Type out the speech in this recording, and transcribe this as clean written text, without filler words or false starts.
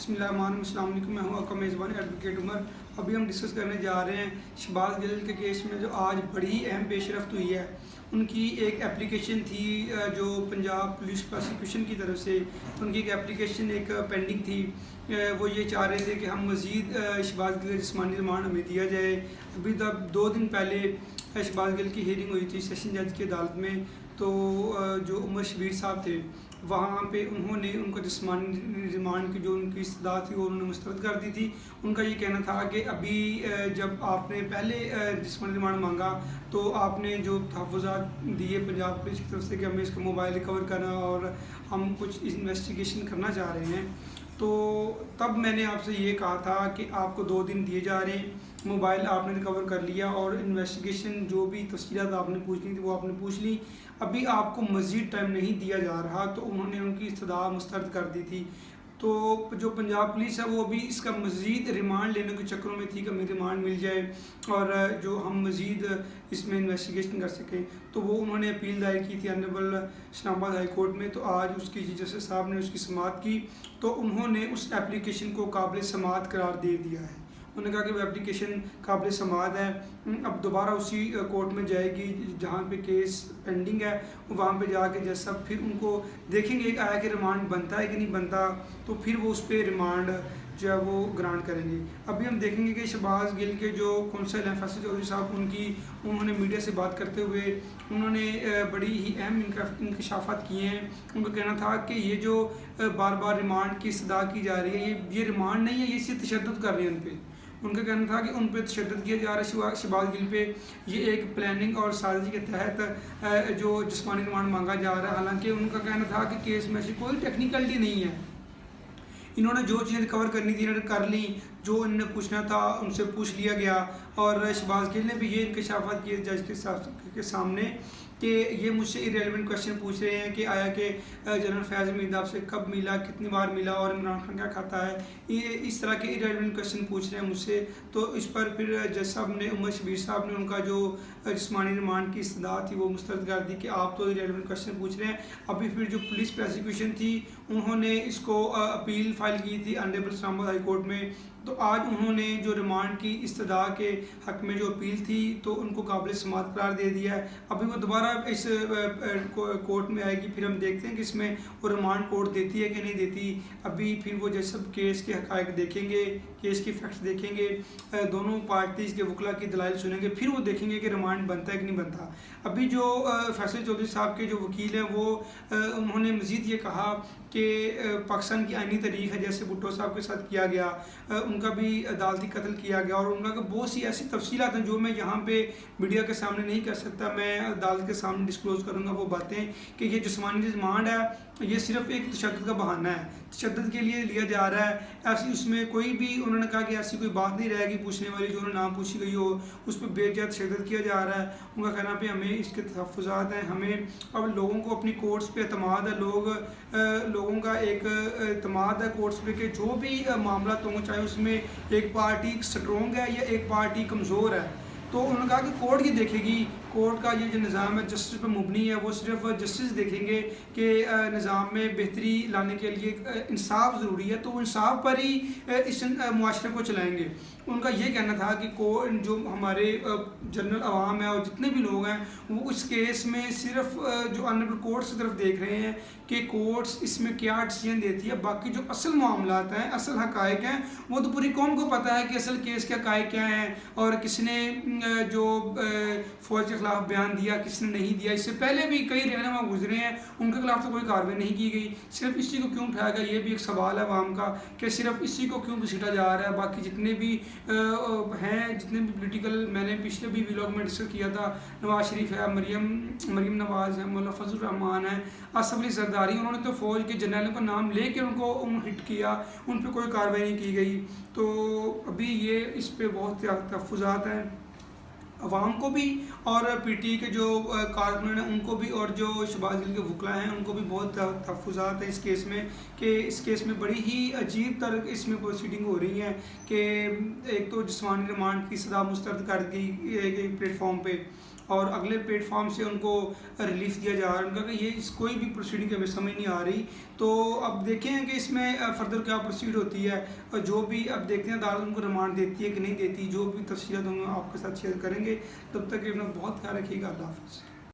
बिस्मिल्लाहिर्रहमानिर्रहीम। मैं हूँ आपका मेज़बान एडवोकेट उमर। अभी हम डिस्कस करने जा रहे हैं शहबाज गिल के केस में जो आज बड़ी ही अहम पेशरफ्त हुई है। उनकी एक एप्लीकेशन थी जो पंजाब पुलिस प्रोसिक्यूशन की तरफ से उनकी एक एप्लीकेशन एक पेंडिंग थी। वो ये चाह रहे थे कि हम मज़ीद शहबाज गिल का जिस्मानी रिमांड हमें दिया जाए। अभी तक 2 दिन पहले शहबाज गिल की हियरिंग हुई थी सेशन जज की अदालत में। तो जो उमर शबीर साहब थे वहाँ पे उन्होंने उनको जिस्मानी रिमांड की जो उनकी इस्तदा थी वो उन्होंने मुस्तरद कर दी थी। उनका ये कहना था कि अभी जब आपने पहले जिस्मानी रिमांड मांगा तो आपने जो तहफ़्फ़ुज़ात दिए पंजाब पुलिस की तरफ से कि हमें इसका मोबाइल रिकवर करना और हम कुछ इन्वेस्टिगेशन करना चाह रहे हैं, तो तब मैंने आपसे ये कहा था कि आपको 2 दिन दिए जा रहे हैं। मोबाइल आपने रिकवर कर लिया और इन्वेस्टिगेशन जो भी तफ़सीलात आपने पूछनी थी वो आपने पूछ ली। अभी आपको मज़ीद टाइम नहीं दिया जा रहा, तो उन्होंने उनकी इस्तदा मुस्तरद कर दी थी। तो जो पंजाब पुलिस है वो अभी इसका मज़ीद रिमांड लेने के चक्करों में थी कि हमें रिमांड मिल जाए और जो हम मज़ीद इसमें इन्वेस्टिगेशन कर सकें। तो वो उन्होंने अपील दायर की थी ऑनरेबल इस्लामाबाद हाई कोर्ट में। तो आज उसकी जस्टिस साहब ने उसकी समाअत की, तो उन्होंने उस एप्लीकेशन को काबिल समाअत करार दे दिया है। उन्होंने कहा कि वो एप्लीकेशन काबिल समाअत है। अब दोबारा उसी कोर्ट में जाएगी जहाँ पे केस पेंडिंग है, वहाँ पे जाके जज साहब फिर उनको देखेंगे आया कि रिमांड बनता है कि नहीं बनता, तो फिर वो उस पर रिमांड जो है वो ग्रांट करेंगे। अभी हम देखेंगे कि शहबाज गिल के जो कौंसल हैं फैसल चौधरी साहब उन्होंने मीडिया से बात करते हुए उन्होंने बड़ी ही अहम इंकशाफात किए हैं। उनका कहना था कि ये जो बार बार रिमांड की सदा की जा रही है ये रिमांड नहीं है, ये इससे तशद्दुद कर रहे हैं उन पर। उनका कहना था कि उन पर तशद्दुद किया जा रहा है शहबाज गिल पे। ये एक प्लानिंग और साजिश के तहत जो जिस्मानी रिमांड मांगा जा रहा है। हालांकि उनका कहना था कि केस में से कोई टेक्निकलिटी नहीं है, इन्होंने जो चीज़ें रिकवर करनी थी इन्होंने कर ली, जो इन्होंने पूछना था उनसे पूछ लिया गया। और शहबाज गिल ने भी ये इंकशाफात किए जज के सामने कि ये मुझसे इरेलीवेंट क्वेश्चन पूछ रहे हैं कि आया कि जनरल फैज़ हमीद आपसे कब मिला, कितनी बार मिला और इमरान खान क्या खाता है, ये इस तरह के इरेलीवेंट क्वेश्चन पूछ रहे हैं मुझसे। तो इस पर फिर जज साहब ने उमर शबीर साहब ने उनका जो जिस्मानी रिमांड की इस्तदा थी वो मुस्तरद कर दी कि आप तो इरेलीवेंट क्वेश्चन पूछ रहे हैं। अभी फिर जो पुलिस प्रोसिक्यूशन थी उन्होंने इसको अपील फाइल की थी ऑनरेबल इस्लामाबाद हाई कोर्ट में। तो आज उन्होंने जो रिमांड की इस्तदा के हक़ में जो अपील थी तो उनको काबिल समाअत करार दे दिया है। अभी वो दोबारा इस कोर्ट में आएगी, फिर हम देखते हैं कि इसमें वो रिमांड कोर्ट देती है कि नहीं देती। अभी फिर वो जज सब केस के हक़ाइक़ देखेंगे, केस की फैक्ट्स देखेंगे, दोनों पार्टीज़ के वकला की दलाइल सुनेंगे, फिर वो देखेंगे कि रिमांड बनता है कि नहीं बनता। अभी जो फैसल चौधरी साहब के जो वकील हैं वो उन्होंने मज़ीद ये कहा कि पाकिस्तान की आइनी तारीख है, जैसे भुट्टो साहब के साथ किया गया, उनका भी अदालती कत्ल किया गया और उनका बहुत सी ऐसी तफसीलात हैं जो मैं यहाँ पे मीडिया के सामने नहीं कर सकता। मैं अदालत के सामने डिस्क्लोज़ करूँगा वो बातें कि ये जिस्मानी रिमांड है ये सिर्फ एक तशद्दुद का बहाना है, तशद्दुद के लिए लिया जा रहा है। ऐसी उसमें कोई भी उन्होंने कहा कि ऐसी कोई बात नहीं रहेगी पूछने वाली जो उन्होंने नाम पूछी गई हो उस पर बेजा तशद्दुद किया जा रहा है। उनका कहना पे हमें इसके तहफ़्फ़ुज़ात हैं, हमें अब लोगों को अपनी कोर्ट्स पे एतमाद है, लोगों का एक एतमाद है कोर्ट्स पे कि जो भी मामला हों चाहे उसमें एक पार्टी स्ट्रॉन्ग है या एक पार्टी कमज़ोर है, तो उन्होंने कहा कि कोर्ट ये देखेगी, कोर्ट का ये जो निज़ाम है जस्टिस पर मुबनी है, वो सिर्फ जस्टिस देखेंगे कि निज़ाम में बेहतरी लाने के लिए इंसाफ ज़रूरी है, तो वो इंसाफ पर ही इस मुआशरे को चलाएँगे। उनका ये कहना था कि जो हमारे जनरल अवाम है और जितने भी लोग हैं वो इस केस में सिर्फ जो ऑनरेबल कोर्ट्स की तरफ देख रहे हैं कि कोर्ट्स इसमें क्या डिसीजन देती है, बाकी जो असल मामलात हैं, असल हक़ाइक़ हैं, वो तो पूरी कौम को पता है कि असल केस के हक़ाइक़ क्या हैं और किसने जो फ़ौज के ख़िलाफ़ बयान दिया, किसने नहीं दिया। इससे पहले भी कई रहनुमा गुजरे हैं, उनके खिलाफ तो कोई कार्रवाई नहीं की गई। सिर्फ इसी को क्यों उठाया गया, ये भी एक सवाल है आवाम का कि सिर्फ इसी को क्यों घसीटा जा रहा है। बाकी जितने भी हैं, जितने भी पोलिटिकल, मैंने पिछले भी व्लॉग में डिस्कस किया था, नवाज शरीफ है, मरीम नवाज़ है, मौलाना फजल रहमान है, आसफ अली जरदारी, उन्होंने तो फ़ौज के जर्नलों का नाम लेके उनको हिट किया, उन पर कोई कार्रवाई नहीं की गई। तो अभी ये इस पर बहुत तहफ़्फ़ुज़ात हैं अवाम को भी और पीटी के जो कारकुन हैं उनको भी और जो शहबाज गिल के वकला हैं उनको भी बहुत तहफ़्फ़ुज़ात है इस केस में कि इस केस में बड़ी ही अजीब तरह इसमें प्रोसीडिंग हो रही है कि एक तो जिस्मानी रिमांड की सज़ा मुस्तरद कर दी एक प्लेटफॉर्म पे और अगले प्लेटफॉर्म से उनको रिलीफ दिया जा रहा है। उनका कि ये इस कोई भी प्रोसीडिंग हमें समझ नहीं आ रही। तो अब देखें कि इसमें फर्दर क्या प्रोसीड होती है, और जो भी अब देखते हैं अदालत उनको रिमांड देती है कि नहीं देती, जो भी तफसीलात हम आपके साथ शेयर करेंगे। तब तक अपना बहुत ख्याल रखिएगा। अल्लाह हाफ़िज़।